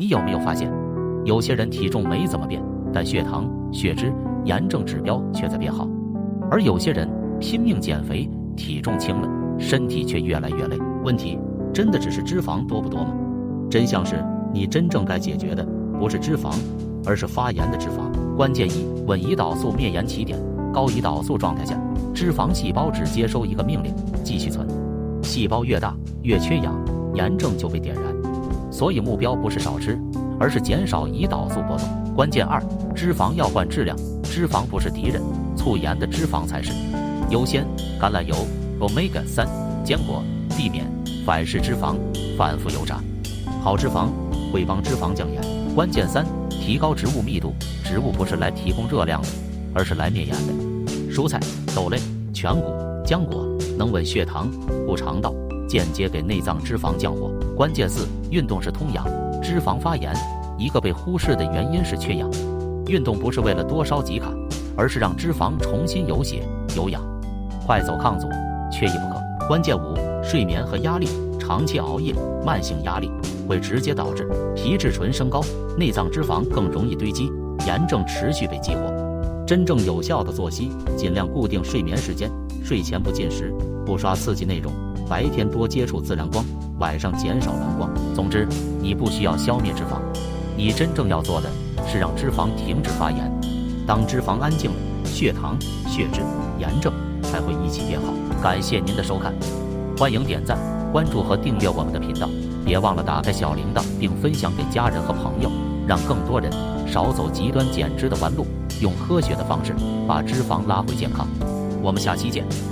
你有没有发现，有些人体重没怎么变，但血糖、血脂、炎症指标却在变好，而有些人拼命减肥，体重轻了，身体却越来越累。问题真的只是脂肪多不多吗？真相是，你真正该解决的不是脂肪，而是发炎的脂肪。关键一：稳胰岛素灭炎起点。高胰岛素状态下，脂肪细胞只接收一个命令，继续存。细胞越大，越缺氧，炎症就被点燃。所以目标不是少吃，而是减少胰岛素波动。关键二：脂肪要换质量，脂肪不是敌人，促炎的脂肪才是。优先：橄榄油、Omega-3、坚果，避免反式脂肪、反复油炸。好脂肪会帮脂肪降炎。关键三：提高植物密度。植物不是来提供热量的，而是来灭炎的。蔬菜、豆类、全谷、浆果能稳血糖、护肠道，间接给内脏脂肪降火。关键四：运动是通氧，脂肪发炎一个被忽视的原因是缺氧。运动不是为了多烧几卡，而是让脂肪重新有血有氧。快走抗阻，缺一不可。关键五：睡眠和压力。长期熬夜、慢性压力会直接导致皮质醇升高，内脏脂肪更容易堆积，炎症持续被激活。真正有效的作息，尽量固定睡眠时间，睡前不进食，不刷刺激内容，白天多接触自然光，晚上减少蓝光。总之，你不需要消灭脂肪，你真正要做的是让脂肪停止发炎。当脂肪安静了，血糖、血脂、炎症才会一起变好。感谢您的收看，欢迎点赞、关注和订阅我们的频道，别忘了打开小铃铛并分享给家人和朋友，让更多人少走极端减脂的弯路，用科学的方式把脂肪拉回健康。我们下期见。